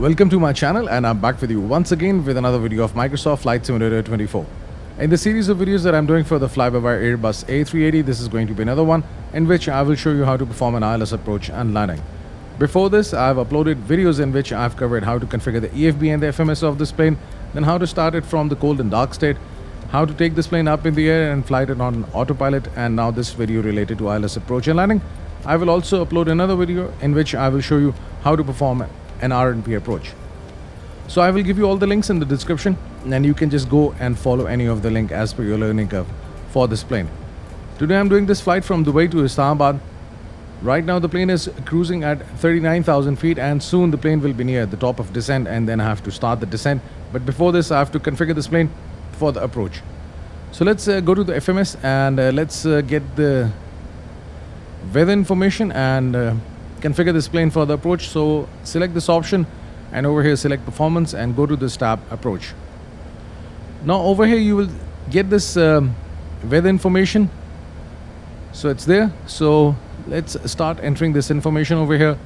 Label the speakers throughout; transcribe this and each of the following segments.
Speaker 1: Welcome to my channel, and I'm back with you once again with another video of Microsoft Flight Simulator 24. In the series of videos that I'm doing for the Flybywire Airbus A380, this is going to be another one in which I will show you how to perform an ILS approach and landing. Before this, I've uploaded videos in which I've covered how to configure the EFB and the FMS of this plane, then how to start it from the cold and dark state, how to take this plane up in the air and fly it on autopilot, and now this video related to ILS approach and landing. I will also upload another video in which I will show you how to perform an RNP approach. So I will give you all the links in the description, and you can just go and follow any of the link as per your learning curve for this plane. Today I'm doing this flight from Dubai to Islamabad. Right now the plane is cruising at 39,000 feet, and soon the plane will be near the top of descent, and then I have to start the descent. But before this I have to configure this plane for the approach. So let's go to the FMS and let's get the weather information and configure this plane for the approach. So select this option and over here select performance and go to this tab approach. Now over here you will get this weather information, so it's there. So let's start entering this information over here.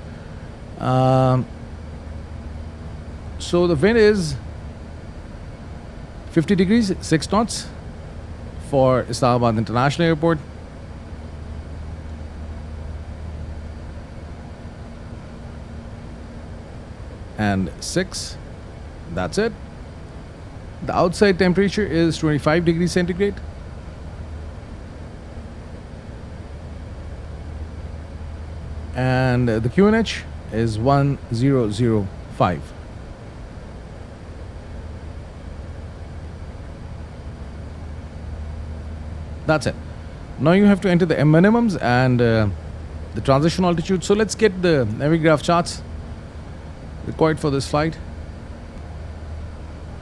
Speaker 1: So the wind is 50 degrees 6 knots for Islamabad International Airport. And 6, that's it. The outside temperature is 25 degrees centigrade. And the QNH is 1005. That's it. Now you have to enter the minimums and the transition altitude. So let's get the Navigraph charts required for this flight.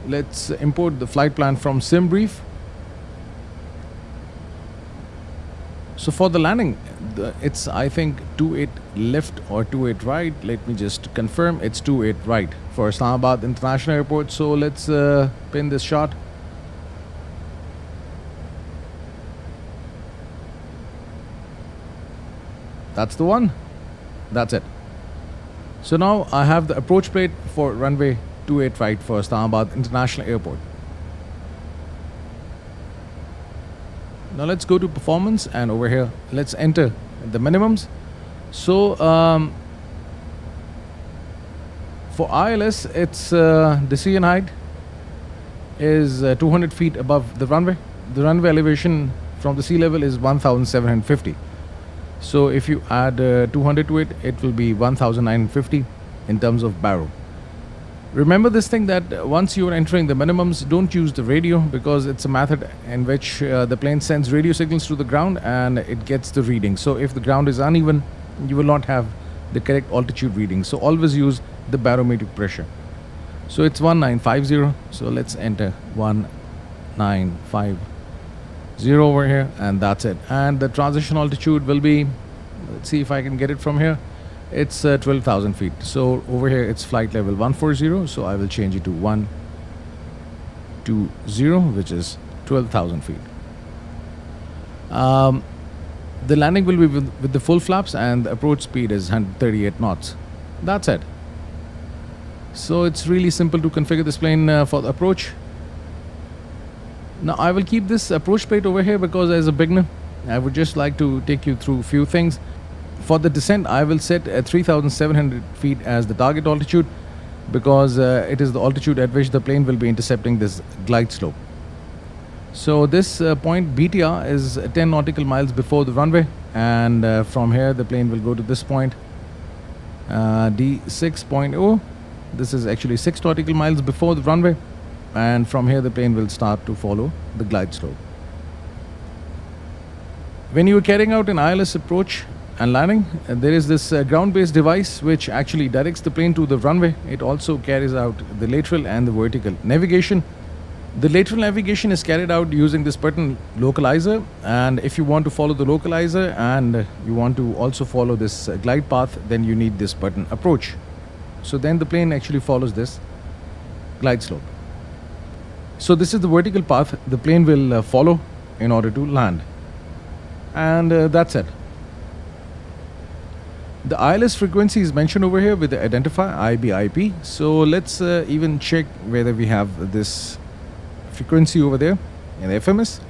Speaker 1: Let's import the flight plan from SimBrief. So for the landing, it's I think 28 left or 28 right. Let me just confirm. It's 28 right for Islamabad International Airport. So let's pin this shot. That's the one. That's it. So now I have the approach plate for runway 28 right for Islamabad International Airport. Now let's go to performance, and over here let's enter the minimums. So for ILS, it's the CN height is 200 feet above the runway. The runway elevation from the sea level is 1,750. So if you add 200 to it, it will be 1,950 in terms of barrel. Remember this thing that once you are entering the minimums, don't use the radio, because it's a method in which the plane sends radio signals to the ground and it gets the reading. So if the ground is uneven, you will not have the correct altitude reading. So always use the barometric pressure. So it's 1950. So let's enter 1950 over here, and that's it. And the transition altitude will be, let's see if I can get it from here. It's 12,000 feet. So over here it's flight level 140. So I will change it to 120, which is 12,000 feet. The landing will be with the full flaps, and the approach speed is 138 knots. That's it. So it's really simple to configure this plane for the approach. Now I will keep this approach plate over here because as a beginner I would just like to take you through a few things. For the descent I will set 3,700 feet as the target altitude, because it is the altitude at which the plane will be intercepting this glide slope. So this point BTR is 10 nautical miles before the runway, and from here the plane will go to this point D6.0. This is actually 6 nautical miles before the runway, and from here the plane will start to follow the glide slope. When you are carrying out an ILS approach and landing, there is this ground-based device which actually directs the plane to the runway. It also carries out the lateral and the vertical navigation. The lateral navigation is carried out using this button localizer, and if you want to follow the localizer and you want to also follow this glide path, then you need this button approach. So then the plane actually follows this glide slope. So this is the vertical path the plane will follow in order to land, and that's it. The ILS frequency is mentioned over here with the identifier IBIP. So let's even check whether we have this frequency over there in FMS.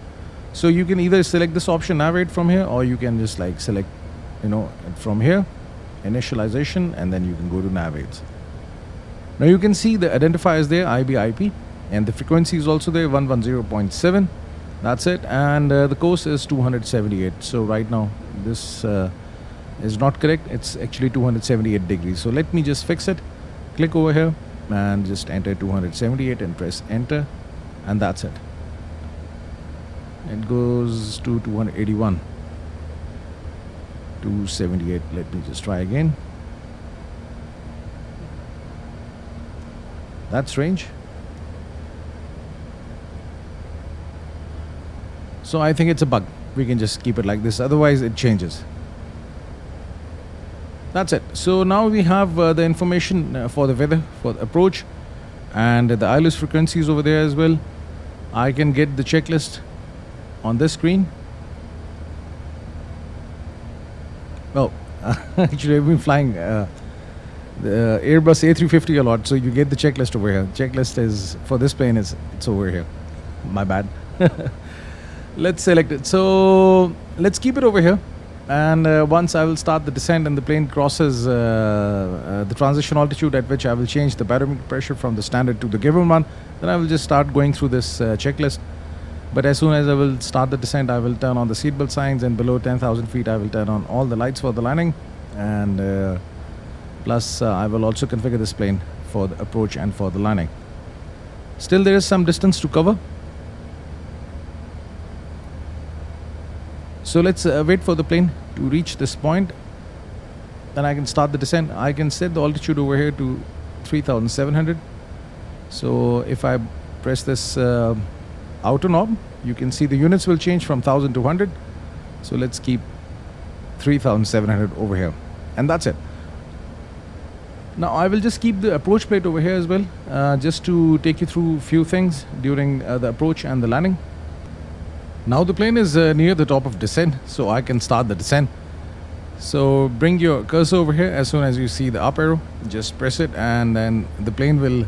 Speaker 1: So you can either select this option navigate from here, or you can just like select, from here, initialization, and then you can go to navigate. Now you can see the identifier is there, IBIP, and the frequency is also there, 110.7. That's it, and the course is 278. So right now this is not correct. It's actually 278 degrees. So let me just fix it. Click over here and just enter 278 and press enter, and that's it. It goes to 281. 278. Let me just try again. That's strange. So I think it's a bug. We can just keep it like this, otherwise it changes. That's it. So now we have the information for the weather, for the approach, and the ILS frequencies over there as well. I can get the checklist on this screen. Oh, actually I've been flying the Airbus A380 a lot, so you get the checklist over here. Checklist is for this plane it's over here. My bad. Let's select it. So let's keep it over here, and once I will start the descent and the plane crosses the transition altitude at which I will change the barometer pressure from the standard to the given one, then I will just start going through this checklist. But as soon as I will start the descent, I will turn on the seatbelt signs, and below 10,000 feet I will turn on all the lights for the landing, and plus I will also configure this plane for the approach and for the landing. Still there is some distance to cover. So let's wait for the plane to reach this point. Then I can start the descent. I can set the altitude over here to 3,700. So if I press this outer knob, you can see the units will change from 1,000 to 100. So let's keep 3,700 over here, and that's it. Now I will just keep the approach plate over here as well, just to take you through a few things during the approach and the landing. Now the plane is near the top of descent, so I can start the descent. So bring your cursor over here. As soon as you see the up arrow, just press it, and then the plane will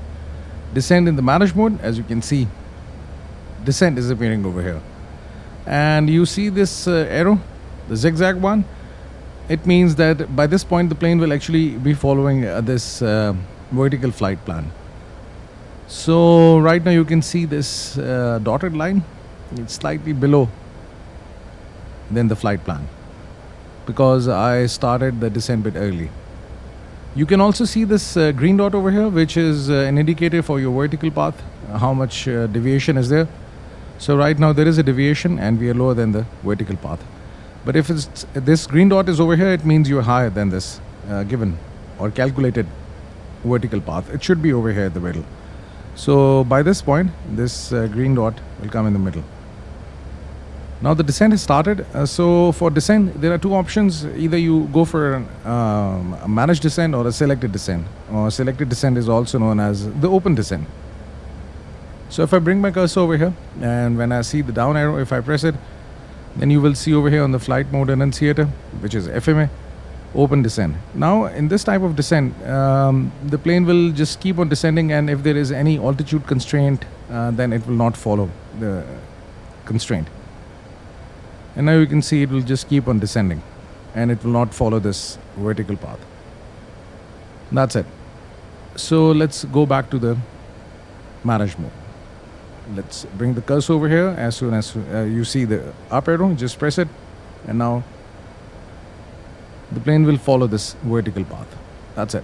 Speaker 1: descend in the manage mode. As you can see, descent is appearing over here, and you see this arrow, the zigzag one. It means that by this point the plane will actually be following this vertical flight plan. So right now you can see this dotted line. It's slightly below than the flight plan because I started the descent bit early. You can also see this green dot over here, which is an indicator for your vertical path, how much deviation is there. So right now there is a deviation and we are lower than the vertical path. But if this green dot is over here, it means you're higher than this given or calculated vertical path. It should be over here at the middle. So by this point, this green dot will come in the middle. Now the descent has started. So for descent, there are two options. Either you go for a managed descent or a selected descent. Or selected descent is also known as the open descent. So if I bring my cursor over here, and when I see the down arrow, if I press it, then you will see over here on the flight mode annunciator, which is FMA, open descent. Now in this type of descent, the plane will just keep on descending, and if there is any altitude constraint, then it will not follow the constraint. And now you can see it will just keep on descending, and it will not follow this vertical path. That's it. So let's go back to the manage mode. Let's bring the cursor over here. As soon as you see the up arrow, just press it, and now the plane will follow this vertical path. That's it.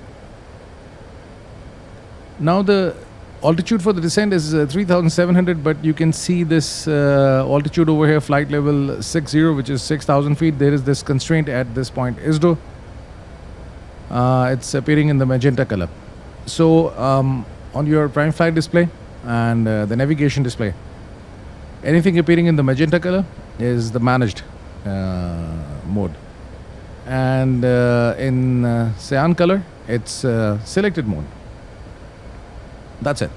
Speaker 1: Now the altitude for the descent is 3,700, but you can see this altitude over here, flight level 60, which is 6,000 feet. There is this constraint at this point, ISDO. It's appearing in the magenta color. So on your prime flight display and the navigation display, anything appearing in the magenta color is the managed mode, and in cyan color it's selected mode. That's it.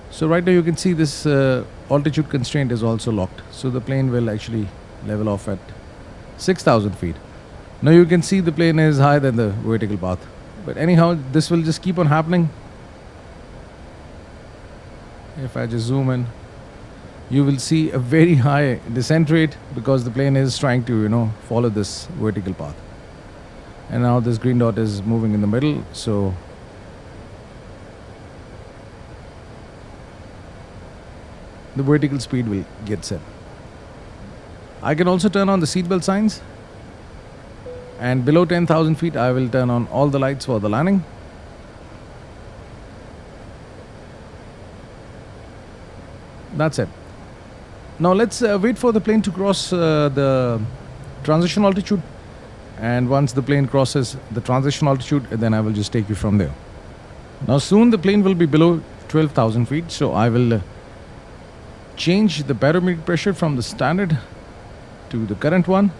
Speaker 1: So right now you can see this altitude constraint is also locked, so the plane will actually level off at 6,000 feet. Now you can see the plane is higher than the vertical path. But anyhow, this will just keep on happening. If I just zoom in, you will see a very high descent rate because the plane is trying to, follow this vertical path. And now this green dot is moving in the middle, so the vertical speed will get set. I can also turn on the seatbelt signs, and below 10,000 feet I will turn on all the lights for the landing. That's it. Now let's wait for the plane to cross the transition altitude, and once the plane crosses the transition altitude, then I will just take you from there. Now soon the plane will be below 12,000 feet, so I will change the barometric pressure from the standard to the current one,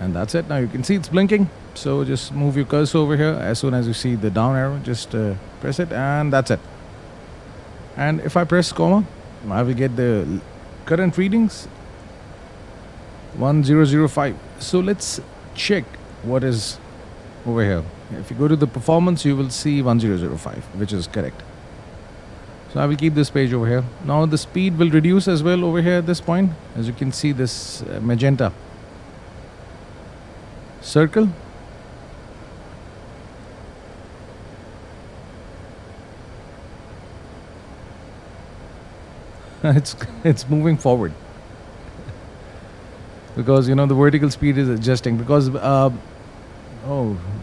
Speaker 1: and that's it. Now you can see it's blinking, so just move your cursor over here. As soon as you see the down arrow, just press it, and that's it. And if I press comma, I will get the current readings 1005. So let's check what is over here. If you go to the performance, you will see 1005, which is correct. So I will keep this page over here. Now the speed will reduce as well over here at this point. As you can see, this magenta circle. It's moving forward because the vertical speed is adjusting because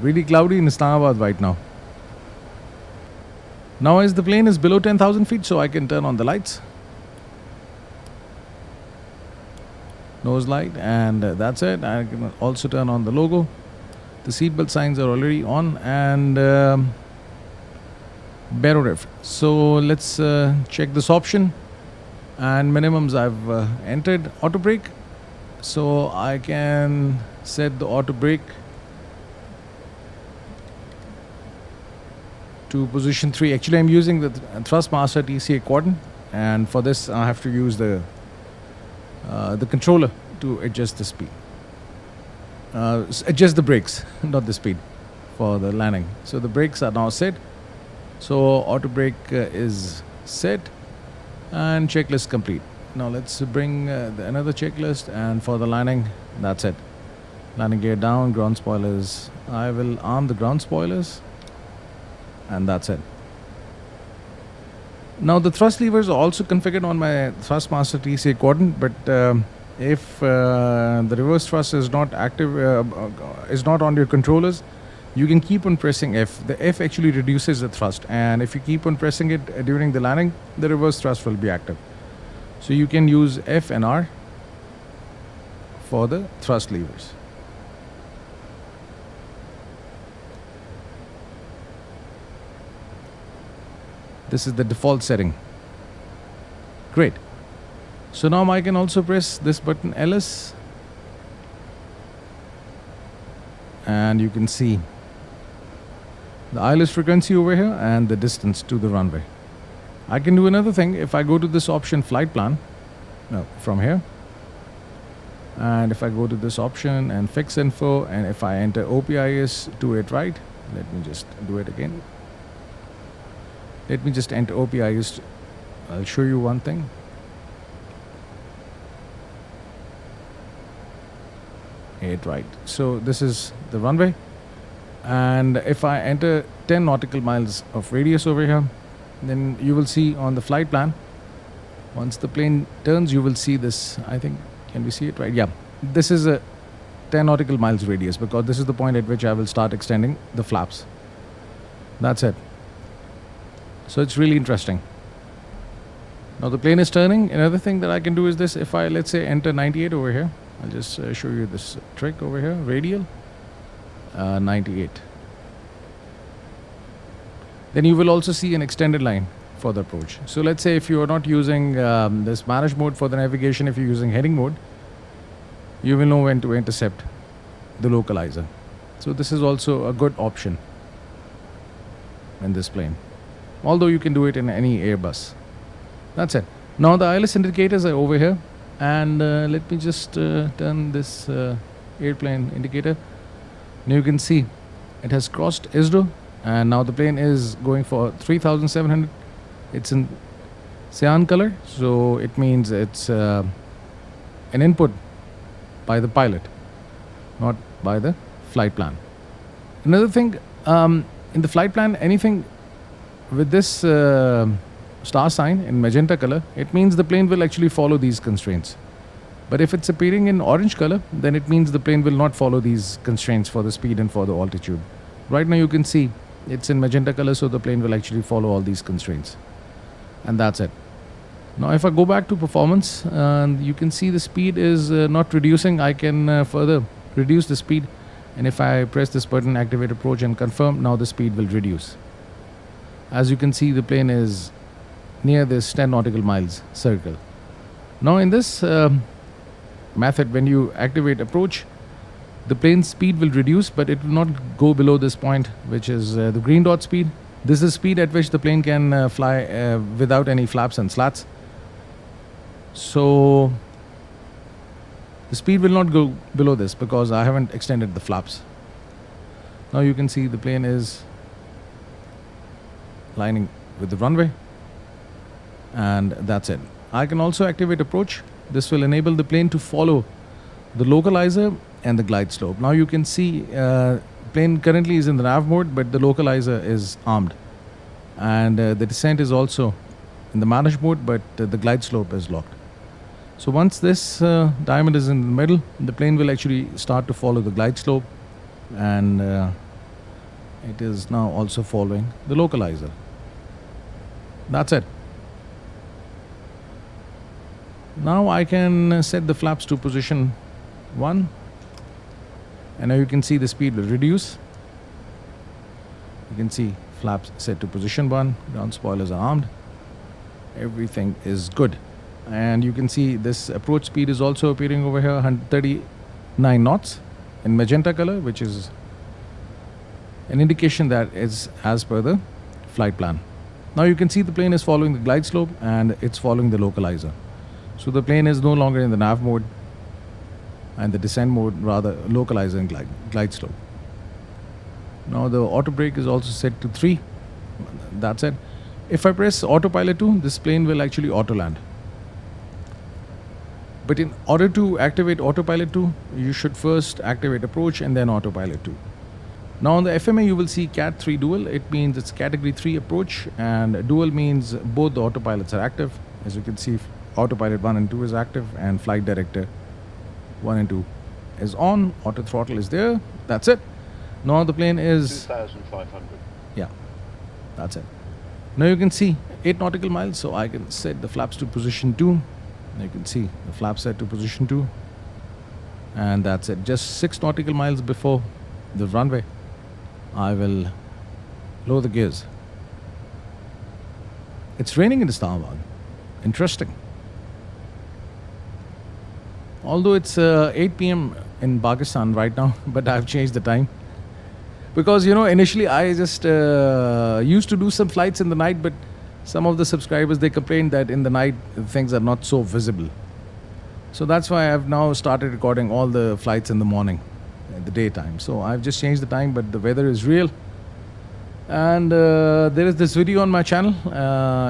Speaker 1: really cloudy in Islamabad right now. Now as the plane is below 10,000 feet, so I can turn on the lights, nose light, and that's it. I can also turn on the logo. The seatbelt signs are already on, and baro ref. So let's check this option. And minimums I've entered. Auto brake, so I can set the auto brake to position 3. Actually I'm using the Thrustmaster TCA quadrant, and for this I have to use the controller to adjust the speed, adjust the brakes, not the speed, for the landing. So the brakes are now set, so auto brake is set, and checklist complete. Now let's bring another checklist, and for the landing, that's it. Landing gear down, ground spoilers. I will arm the ground spoilers, and that's it. Now the thrust levers are also configured on my Thrustmaster TCA quadrant, but if the reverse thrust is not active, is not on your controllers, you can keep on pressing F. The F actually reduces the thrust, and if you keep on pressing it during the landing, the reverse thrust will be active. So you can use F and R for the thrust levers. This is the default setting. Great. So now I can also press this button LS, and you can see the ILS frequency over here and the distance to the runway. I can do another thing. If I go to this option flight plan, from here, and if I go to this option and fix info, and if I enter OPIS 28 right, let me just do it again. Let me just enter OPIS. I'll show you one thing. It right. So this is the runway, and if I enter 10 nautical miles of radius over here, then you will see on the flight plan, once the plane turns, you will see this. I think, can we see it right? Yeah, this is a 10 nautical miles radius, because this is the point at which I will start extending the flaps. That's it. So it's really interesting. Now the plane is turning. Another thing that I can do is this. If I, let's say, enter 98 over here, I'll just show you this trick over here, radial, 98. Then you will also see an extended line for the approach. So let's say if you are not using this manage mode for the navigation, if you're using heading mode, you will know when to intercept the localizer. So this is also a good option in this plane, although you can do it in any Airbus. That's it. Now the ILS indicators are over here, and let me just turn this airplane indicator. Now you can see it has crossed ISRO, and now the plane is going for 3,700. It's in cyan color, so it means it's an input by the pilot, not by the flight plan. Another thing, in the flight plan, anything with this star sign in magenta color, it means the plane will actually follow these constraints. But if it's appearing in orange color, then it means the plane will not follow these constraints for the speed and for the altitude. Right now you can see it's in magenta color, so the plane will actually follow all these constraints. And that's it. Now if I go back to performance, you can see the speed is not reducing. I can further reduce the speed, and if I press this button, activate approach and confirm, now the speed will reduce. As you can see, the plane is near this 10 nautical miles circle. Now in this method, when you activate approach, the plane's speed will reduce, but it will not go below this point, which is the green dot speed. This is speed at which the plane can fly without any flaps and slats. So the speed will not go below this because I haven't extended the flaps. Now you can see the plane is lining with the runway, and that's it. I can also activate approach. This will enable the plane to follow the localizer and the glide slope. Now you can see plane currently is in the nav mode, but the localizer is armed, and the descent is also in the manage mode, but the glide slope is locked. So once this diamond is in the middle, the plane will actually start to follow the glide slope, and it is now also following the localizer. That's it. Now I can set the flaps to position 1, and now you can see the speed will reduce. You can see flaps set to position 1, ground spoilers are armed, everything is good. And you can see this approach speed is also appearing over here, 139 knots in magenta color, which is an indication that is as per the flight plan. Now you can see the plane is following the glide slope and it's following the localizer. So the plane is no longer in the nav mode and the descent mode, rather localizer and glide slope. Now the auto brake is also set to 3. That's it. If I press autopilot 2, this plane will actually auto land. But in order to activate autopilot 2, you should first activate approach and then autopilot 2. Now on the FMA you will see Cat 3 dual. It means it's category 3 approach, and dual means both the autopilots are active. As you can see, autopilot 1 and 2 is active, and flight director 1 and 2 is on. Auto throttle is there. That's it. Now the plane is
Speaker 2: 2,500.
Speaker 1: Yeah, that's it. Now you can see 8 nautical miles, so I can set the flaps to position 2. You can see the flap set to position 2, and that's it. Just 6 nautical miles before the runway, I will lower the gears. It's raining in Islamabad. Interesting. Although it's 8 p.m. in Pakistan right now, but I've changed the time because initially I just used to do some flights in the night, but some of the subscribers, they complained that in the night things are not so visible. So that's why I've now started recording all the flights in the morning, in the daytime. So I've just changed the time, but the weather is real. And there is this video on my channel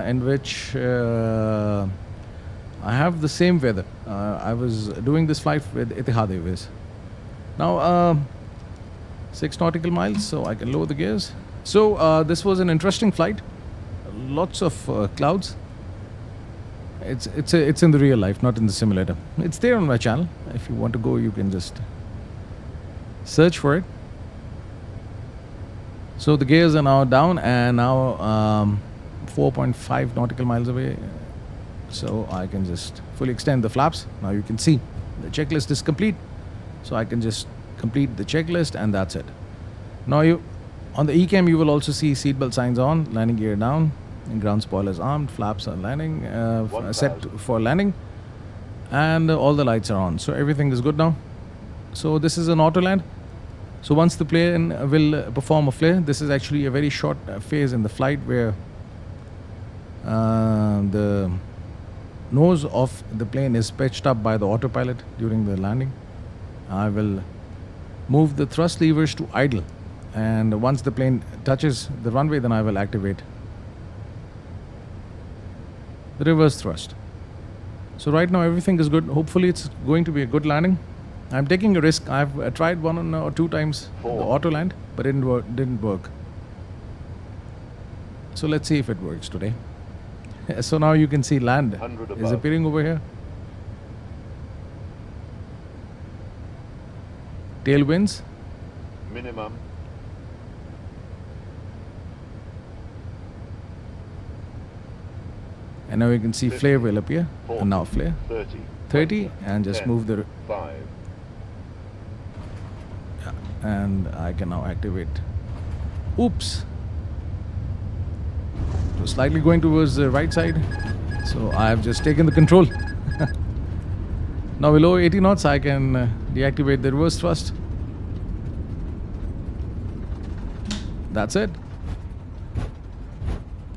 Speaker 1: in which I have the same weather. I was doing this flight with Etihad Airways. Now 6 nautical miles, so I can lower the gears. So this was an interesting flight. Lots of clouds. It's in the real life, not in the simulator. It's there on my channel. If you want to go, you can just search for it. So the gears are now down, and now 4.5 nautical miles away. So I can just fully extend the flaps. Now you can see the checklist is complete. So I can just complete the checklist, and that's it. Now on the ECAM you will also see seatbelt signs on, landing gear down, and ground spoilers armed, flaps are landing, set for landing, and all the lights are on. So everything is good now. So this is an auto land. So once the plane will perform a flare, this is actually a very short phase in the flight where the nose of the plane is pitched up by the autopilot during the landing. I will move the thrust levers to idle, and once the plane touches the runway, then I will activate the reverse thrust. So right now everything is good. Hopefully it's going to be a good landing. I'm taking a risk. I've tried one or two times the auto land, but it didn't work. So let's see if it works today. So now you can see land is appearing over here. Tailwinds.
Speaker 2: Minimum.
Speaker 1: And now you can see
Speaker 2: 50,
Speaker 1: flare will appear.
Speaker 2: 40,
Speaker 1: And now flare. 30 and just
Speaker 2: 10,
Speaker 1: move the
Speaker 2: 5.
Speaker 1: and I can now activate. Oops. It was slightly going towards the right side. So I have just taken the control. Now below 80 knots I can deactivate the reverse thrust. That's it.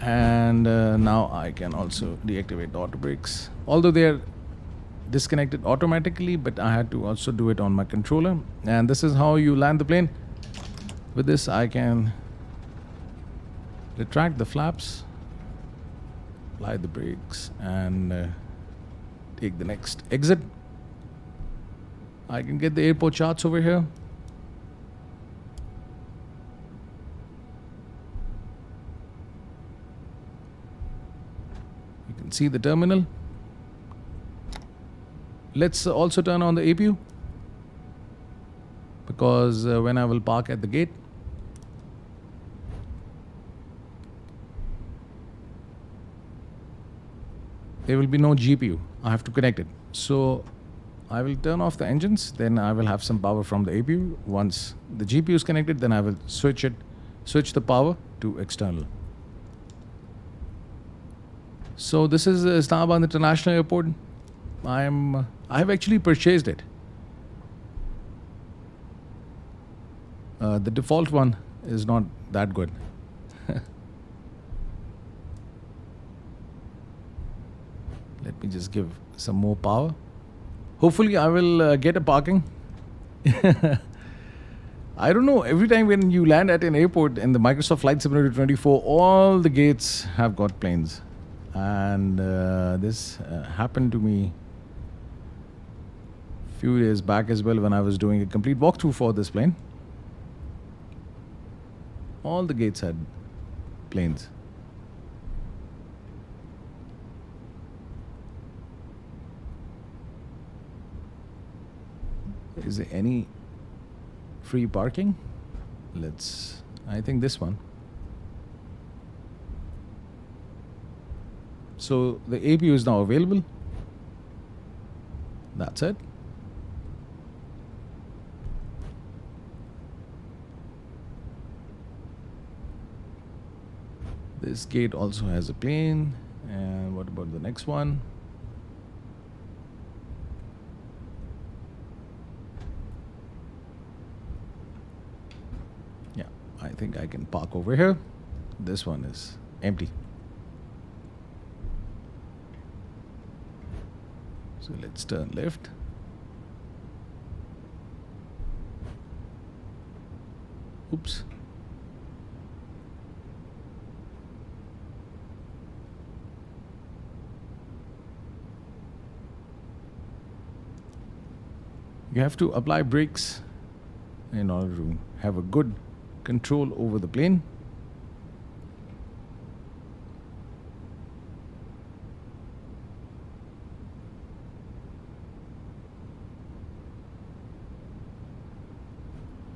Speaker 1: And now I can also deactivate the auto brakes. Although they are disconnected automatically, but I had to also do it on my controller. And this is how you land the plane. With this I can retract the flaps, apply the brakes, and take the next exit. I can get the airport charts over here. You can see the terminal. Let's also turn on the APU, because when I will park at the gate, there will be no GPU. I have to connect it. So I will turn off the engines, then I will have some power from the APU. Once the GPU is connected, then I will switch the power to external. So this is Islamabad International Airport. I have actually purchased it. The default one is not that good. Let me just give some more power. Hopefully I will get a parking. I don't know, every time when you land at an airport in the Microsoft Flight Simulator 24, all the gates have got planes. And this happened to me a few days back as well, when I was doing a complete walkthrough for this plane. All the gates had planes. Is there any free parking? I think this one. So the APU is now available. That's it. This gate also has a plane. And what about the next one? Yeah, I think I can park over here. This one is empty. So let's turn left. Oops. You have to apply brakes in order to have a good control over the plane.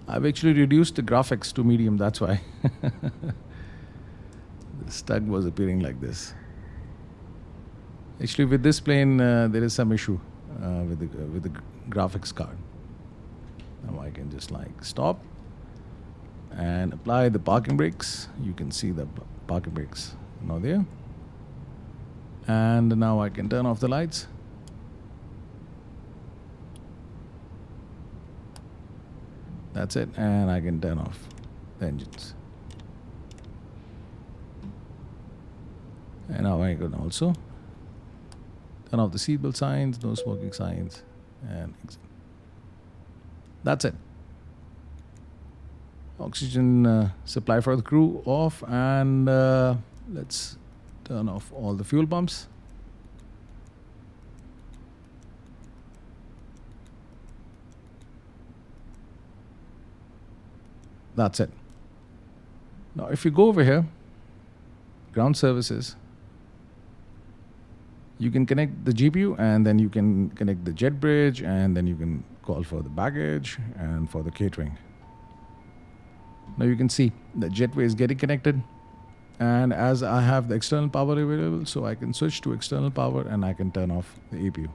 Speaker 1: I've actually reduced the graphics to medium, that's why. The stug was appearing like this. Actually, with this plane, there is some issue with the graphics card. Now I can just stop and apply the parking brakes. You can see the parking brakes now there. And now I can turn off the lights. That's it, and I can turn off the engines. And now I can also turn off the seatbelt signs, no smoking signs, and exit. That's it. Oxygen supply for the crew off, and let's turn off all the fuel pumps. That's it. Now if you go over here, ground services, you can connect the GPU, and then you can connect the jet bridge, and then you can call for the baggage and for the catering. Now you can see the jetway is getting connected, and as I have the external power available, so I can switch to external power and I can turn off the APU.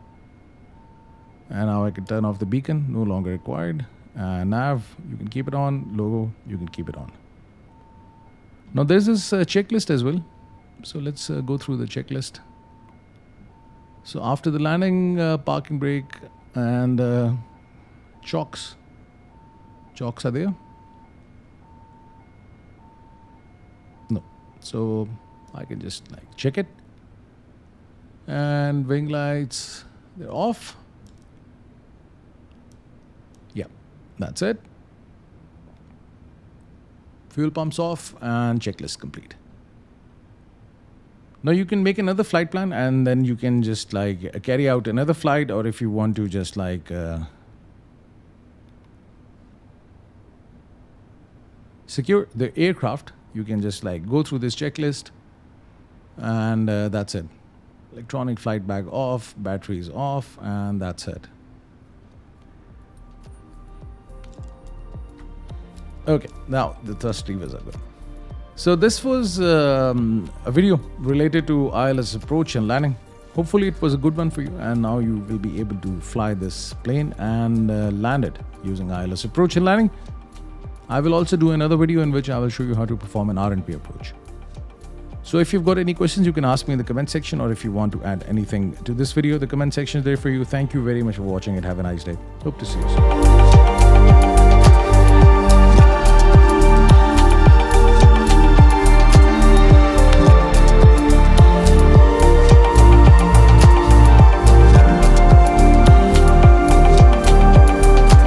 Speaker 1: And now I can turn off the beacon, no longer required. Nav, you can keep it on. Logo, you can keep it on. Now there's this checklist as well. So let's go through the checklist. So after the landing, parking brake and chocks. Chocks are there? No. So I can just like check it. And wing lights, they're off. Yeah, that's it. Fuel pumps off and checklist complete. Now you can make another flight plan, and then you can just like carry out another flight, or if you want to just like secure the aircraft, you can just like go through this checklist, and that's it. Electronic flight bag off, batteries off, and that's it. Okay, now the thrust levers are good. So this was a video related to ILS approach and landing. Hopefully it was a good one for you, and now you will be able to fly this plane and land it using ILS approach and landing. I will also do another video in which I will show you how to perform an R&P approach. So if you've got any questions, you can ask me in the comment section, or if you want to add anything to this video, the comment section is there for you. Thank you very much for watching and have a nice day. Hope to see you soon.